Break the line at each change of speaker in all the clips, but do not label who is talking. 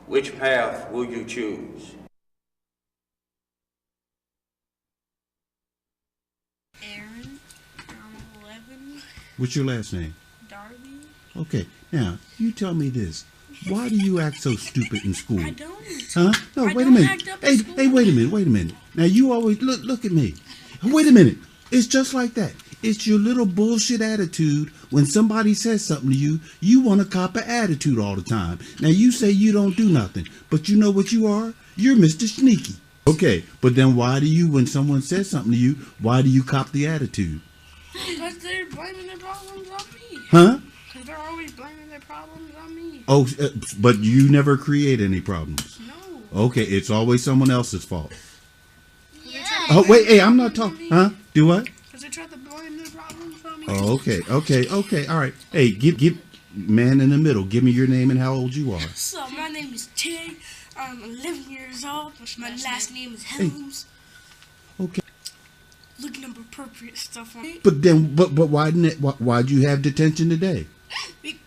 Which path will you choose?
Aaron, I'm 11.
What's your last name?
Darby.
Okay, now, you tell me this. Why do you act so stupid in school?
I don't.
Huh? No,
I
wait a
don't
minute.
act up
Hey,
in school.
hey, wait a minute. Now, you always, look at me. Wait a minute. It's just like that. It's your little bullshit attitude. When somebody says something to you, you want to cop an attitude all the time. Now, you say you don't do nothing, but you know what you are? You're Mr. Sneaky. Okay, but then why do you, when someone says something to you, why do you cop the attitude?
Because they're blaming their problems on me.
Huh?
Because they're always blaming their problems on me.
Oh, but you never create any problems.
No.
Okay, it's always someone else's fault.
Yeah.
Oh, wait, hey, I'm not talking. Huh? Do what?
Because they tried to blame their problems on me.
Oh, okay, all right. Hey, give man in the middle. Give me your name and how old you are.
So, my name is Tig. I'm 11 years old. My last name is Helms.
Okay.
Looking up appropriate stuff on me.
But why'd you have detention today?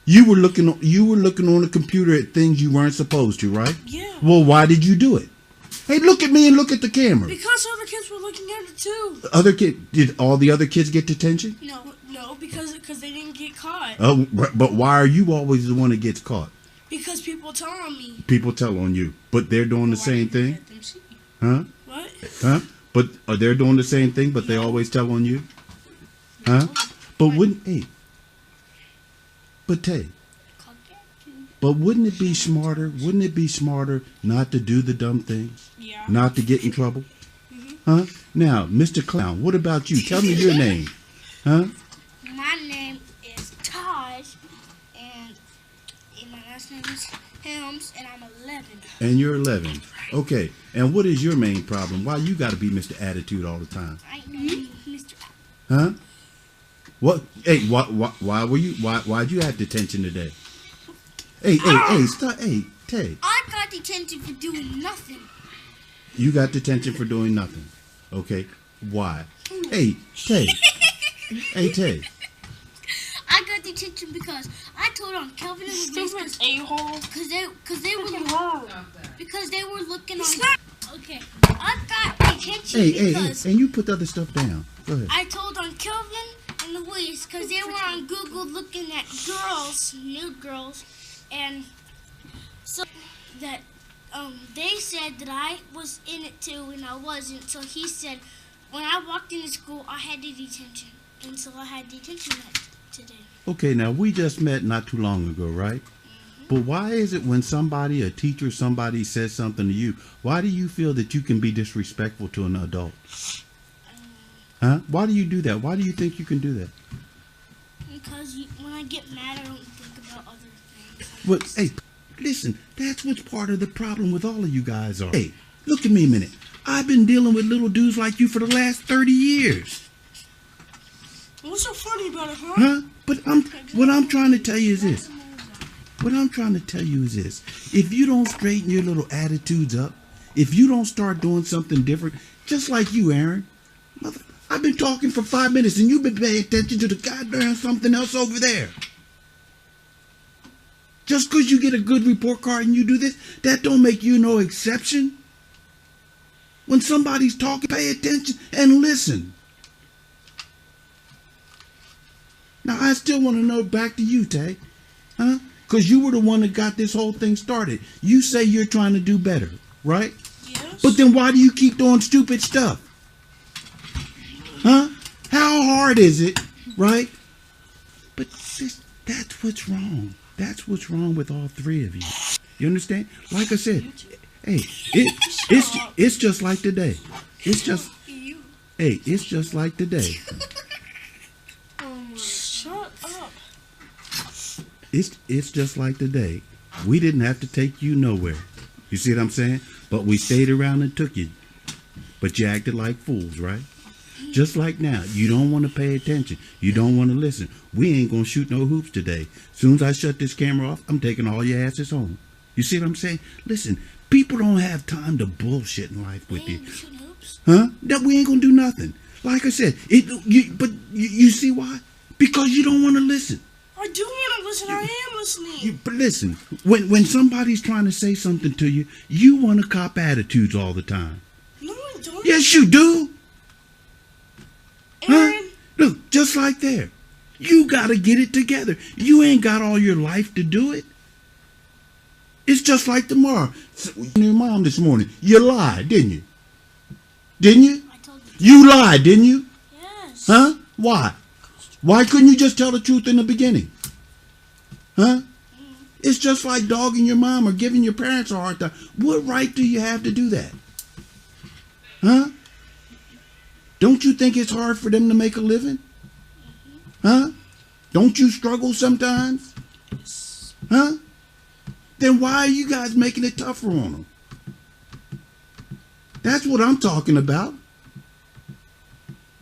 You were looking on the computer at things you weren't supposed to, right?
Yeah.
Well, why did you do it? Hey, look at me and look at the camera.
Because other kids were looking at it too.
Did all the other kids get detention?
No, because they didn't get caught.
Oh, but why are you always the one that gets caught?
Because people tell on me.
People tell on you, but they're doing the same thing, huh?
What?
Huh? But are they doing the same thing? But they always tell on you, huh? But wouldn't But wouldn't it be smarter? Wouldn't it be smarter not to do the dumb things?
Yeah.
Not to get in trouble? Huh? Now, Mr. Clown, what about you? Tell me your name. Huh?
My name is Taj, and my last name is Helms, and I'm 11.
And you're 11. Okay. And what is your main problem? Why you got to be Mr. Attitude all the time?
I know, Mr.
Huh? What? Hey, why'd you have detention today? Hey, stop. Hey, Tay.
I got detention for doing nothing.
You got detention for doing nothing. Okay. Why? Hey, Tay. Hey, Tay.
I got detention because I told on Kelvin and Louise because they were looking on. Okay, I got detention because
and you put the other stuff down. Go ahead.
I told on Kelvin and Louise because they were on Google looking at girls, nude girls, and so that they said that I was in it too and I wasn't. So he said when I walked into school I had the detention, and so I had detention today.
Okay, now we just met not too long ago, right? But why is it when somebody, a teacher, somebody says something to you, why do you feel that you can be disrespectful to an adult? Huh? Why do you do that? Why do you think you can do that?
Because when I get mad, I don't think about other things.
Well, hey, listen, that's what's part of the problem with all of you guys are. Hey, look at me a minute. I've been dealing with little dudes like you for the last 30 years.
What's so funny about it, huh?
Huh? But what I'm trying to tell you is this. What I'm trying to tell you is this. If you don't straighten your little attitudes up, if you don't start doing something different, just like you, Aaron, I've been talking for 5 minutes and you've been paying attention to the goddamn something else over there. Just because you get a good report card and you do this, that don't make you no exception. When somebody's talking, pay attention and listen. Now, I still want to know, back to you, Tay. Huh? Because you were the one that got this whole thing started. You say you're trying to do better, right?
Yes.
But then why do you keep doing stupid stuff? Huh? How hard is it, right? But that's what's wrong. That's what's wrong with all three of you. You understand? Like I said, hey, it's just like today. It's just like today.
Shut up.
It's just like today. We didn't have to take you nowhere. You see what I'm saying? But we stayed around and took you. But you acted like fools, right? Just like now, you don't want to pay attention. You don't want to listen. We ain't going to shoot no hoops today. Soon as I shut this camera off, I'm taking all your asses home. You see what I'm saying? Listen, people don't have time to bullshit in life with you. Huh? That we ain't going to do nothing. Like I said, but you see why? Because you don't want to listen.
I do want to listen. I am listening.
listening.
But listen, when somebody's trying to say something to you, you want to cop attitudes all the time.
No, I don't.
Yes, you do. Huh?
Aaron,
Look, just like there. You got to get it together. You ain't got all your life to do it. It's just like tomorrow. Your mom this morning, you lied, didn't you? Didn't you?
I told you.
You lied, didn't you?
Yes.
Huh? Why? Why couldn't you just tell the truth in the beginning? Huh? It's just like dogging your mom or giving your parents a hard time. What right do you have to do that? Huh? Don't you think it's hard for them to make a living? Huh? Don't you struggle sometimes? Huh? Then why are you guys making it tougher on them? That's what I'm talking about.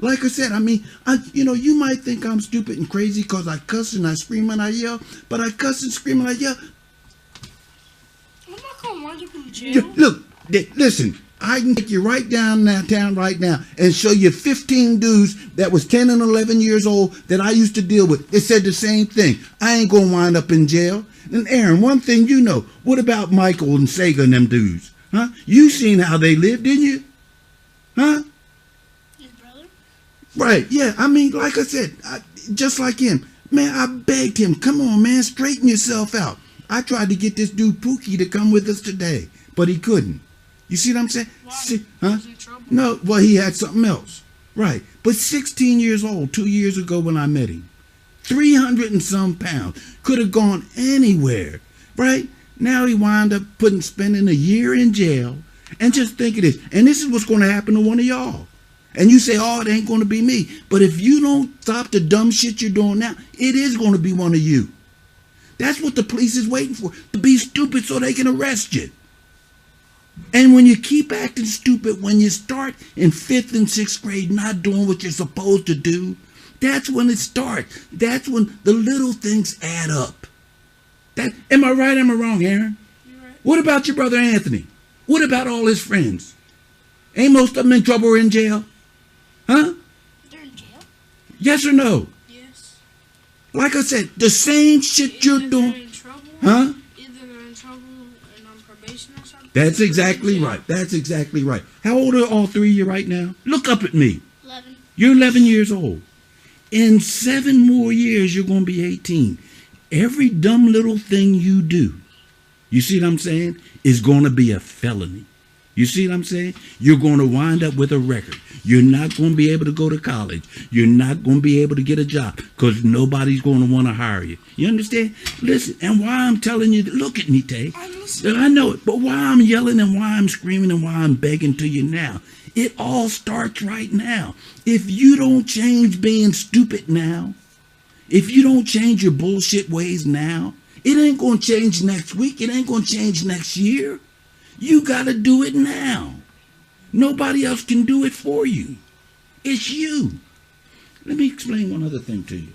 Like I said, I mean, you might think I'm stupid and crazy because I cuss and I scream and I yell, but I cuss and scream and I yell.
I'm not gonna wind up in jail.
Look, listen, I can take you right downtown right now and show you 15 dudes that was 10 and 11 years old that I used to deal with. They said the same thing. I ain't gonna wind up in jail. And Aaron, one thing you know, what about Michael and Sega and them dudes? Huh? You seen how they lived, didn't you? Huh?
His brother?
Right, yeah. I mean, like I said, just like him. Man, I begged him, come on, man, straighten yourself out. I tried to get this dude Pookie to come with us today, but he couldn't. You see what I'm saying?
Why?
Huh?
Was he in trouble?
No, well, he had something else. Right. But 16 years old, 2 years ago when I met him. 300 and some pounds. Could have gone anywhere. Right? Now he wound up spending a year in jail. And just think of this. And this is what's going to happen to one of y'all. And you say, oh, it ain't going to be me. But if you don't stop the dumb shit you're doing now, it is going to be one of you. That's what the police is waiting for. To be stupid so they can arrest you. And when you keep acting stupid, when you start in 5th and 6th grade not doing what you're supposed to do, that's when it starts. That's when the little things add up. Am I right or am I wrong, Aaron?
You're right.
What about your brother Anthony? What about all his friends? Ain't most of them in trouble or in jail? Huh?
They're in jail.
Yes or no?
Yes.
Like I said, the same shit you're
Either
doing.
they're in trouble,
Huh?
Either they're in trouble and on probation or something.
That's
or
exactly
in jail.
right. That's exactly right. How old are all three of you right now? Look up at me.
11.
You're 11 years old. In 7 more years, you're going to be 18. Every dumb little thing you do, you see what I'm saying, is going to be a felony. You see what I'm saying? You're going to wind up with a record. You're not going to be able to go to college. You're not going to be able to get a job because nobody's going to want to hire you. You understand? Listen, and why I'm telling you, look at me, Tay.
I'm listening.
I know it, but why I'm yelling and why I'm screaming and why I'm begging to you now, it all starts right now. If you don't change being stupid now, if you don't change your bullshit ways now, it ain't going to change next week. It ain't going to change next year. You got to do it now. Nobody else can do it for you. It's you. Let me explain one other thing to you.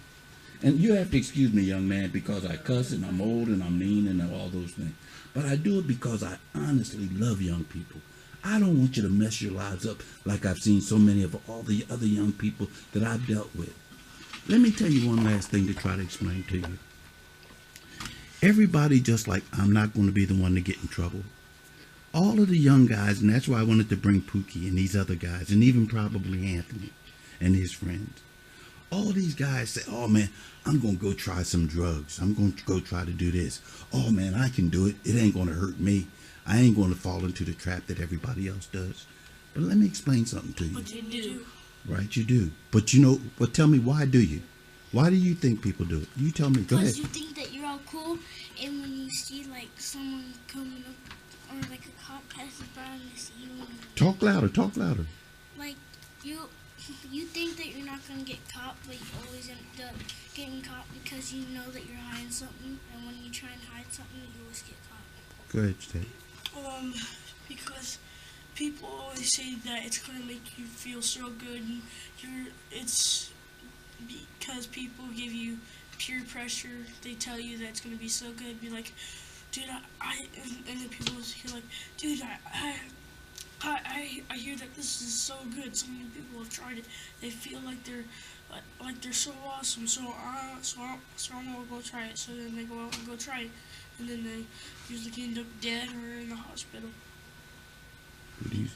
And you have to excuse me, young man, because I cuss and I'm old and I'm mean and all those things. But I do it because I honestly love young people. I don't want you to mess your lives up like I've seen so many of all the other young people that I've dealt with. Let me tell you one last thing to try to explain to you. Everybody, just like I'm not going to be the one to get in trouble. All of the young guys, and that's why I wanted to bring Pookie and these other guys, and even probably Anthony and his friends. All these guys say, oh man, I'm going to go try some drugs. I'm going to go try to do this. Oh man, I can do it. It ain't going to hurt me. I ain't going to fall into the trap that everybody else does. But let me explain something to you.
But you do.
Right, you do. But you know, but tell me, why do you? Why do you think people do it? You tell me. Go ahead.
Because you think that you're all cool, and when you see like someone coming up or like a cop passing by and they see you, and,
Talk louder. Talk louder.
like you think that you're not gonna get caught, but you always end up getting caught because you know that you're hiding something, and when you try and hide something, you always get caught.
Go ahead, Steve.
Because people always say that it's gonna make you feel so good, and it's because people give you peer pressure. They tell you that it's gonna be so good. Be like, dude, and then people hear like, dude, I hear that this is so good. So many people have tried it. They feel like they're like they're so awesome. So I'm gonna go try it. So then they go out and go try it, and then they usually end up dead or in the hospital.
What do you?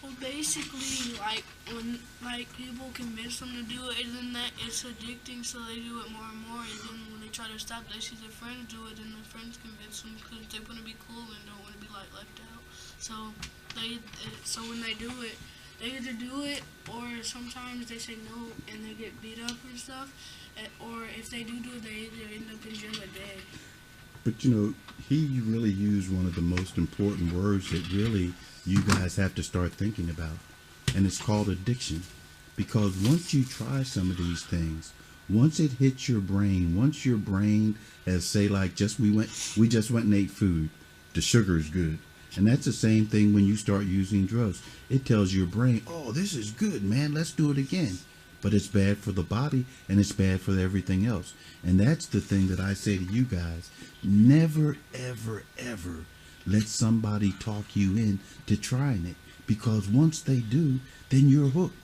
Well, basically, like when people convince them to do it, and then that it's addicting, so they do it more and more. And then when they try to stop, they see their friends do it, and their friends convince them because they want to be cool and don't want to be like left out. So when they do it, they either do it or sometimes they say no and they get beat up and stuff. Or if they do it, they either end up in jail or dead.
But you know, he really used one of the most important words that really you guys have to start thinking about, and it's called addiction. Because once you try some of these things, once it hits your brain, once your brain has, say, like we just went and ate food, the sugar is good. And that's the same thing when you start using drugs. It tells your brain, oh, this is good, man, let's do it again. But it's bad for the body and it's bad for everything else. And that's the thing that I say to you guys. Never, ever, ever let somebody talk you in to trying it. Because once they do, then you're hooked.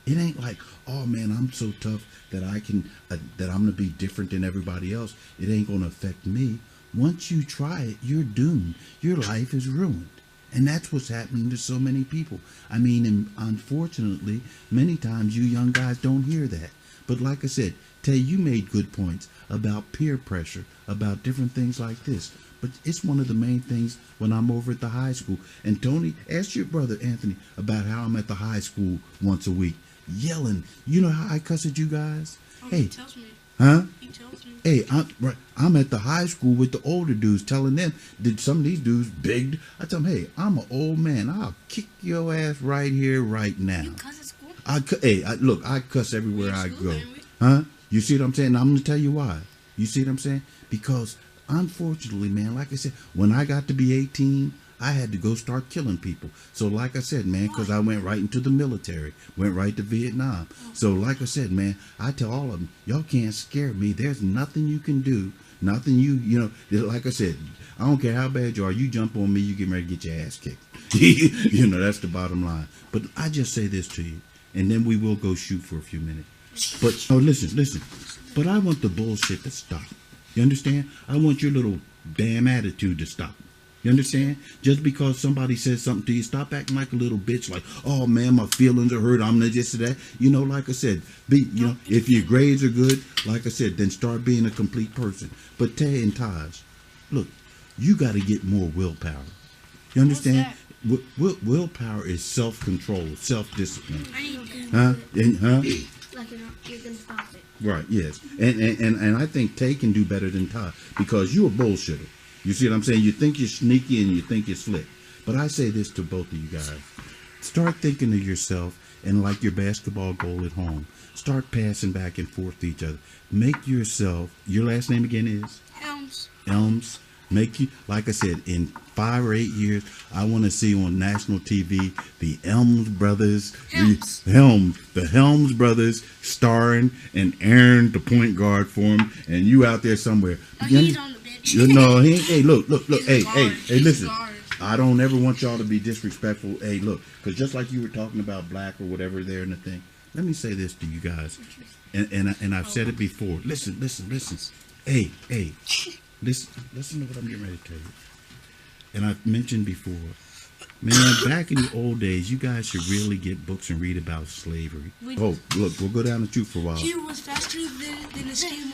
It ain't like, oh man, I'm so tough that that I'm gonna be different than everybody else. It ain't gonna affect me. Once you try it, you're doomed. Your life is ruined. And that's what's happening to so many people. I mean, and unfortunately, many times you young guys don't hear that. But like I said, Tay, you made good points about peer pressure, about different things like this. But it's one of the main things when I'm over at the high school. And Tony, ask your brother Anthony about how I'm at the high school once a week, yelling. You know how I cuss at you guys?
Oh,
Hey,
he tells me.
huh?
He tells me.
Hey, I'm at the high school with the older dudes, telling them that some of these dudes big. I tell them, hey, I'm an old man. I'll kick your ass right here, right now.
Because it's cool.
Look, I cuss everywhere I
School,
go.
man,
Huh? You see what I'm saying? I'm going to tell you why. You see what I'm saying? Because unfortunately, man, like I said, when I got to be 18, I had to go start killing people. So like I said, man, because I went right into the military, went right to Vietnam. So like I said, man, I tell all of them, y'all can't scare me. There's nothing you can do. Nothing you know, like I said, I don't care how bad you are. You jump on me, you get ready to get your ass kicked. You know, that's the bottom line. But I just say this to you, and then we will go shoot for a few minutes. But, oh, listen. But I want the bullshit to stop. You understand? I want your little damn attitude to stop. You understand? Just because somebody says something to you, stop acting like a little bitch. Like, oh man, my feelings are hurt. I'm not just that. You know, like I said, if your grades are good, like I said, then start being a complete person. But Tay and Taj, look, you got to get more willpower. You understand? Willpower is self-control, self-discipline. Huh?
Like you're gonna stop it.
Right. Yes. And I think Tay can do better than Taj because you're a bullshitter. You see what I'm saying? You think you're sneaky and you think you're slick. But I say this to both of you guys. Start thinking of yourself and like your basketball goal at home. Start passing back and forth to each other. Make yourself, your last name again is? Elms. Make you, like I said, in 5 or 8 years, I want to see on national TV the Elms brothers, the Helms brothers starring, and Aaron, the point guard for him, and you out there somewhere.
He's on the bench.
No, he ain't. Hey, look. Hey, listen.
Guard.
I don't ever want y'all to be disrespectful. Hey, look, because just like you were talking about black or whatever there in the thing, let me say this to you guys, and I've said it before. Listen. Hey, listen to what I'm getting ready to tell you. And I've mentioned before, man, back in the old days, you guys should really get books and read about slavery. Oh, look, we'll go down the truth for a while.
He was faster than the steam.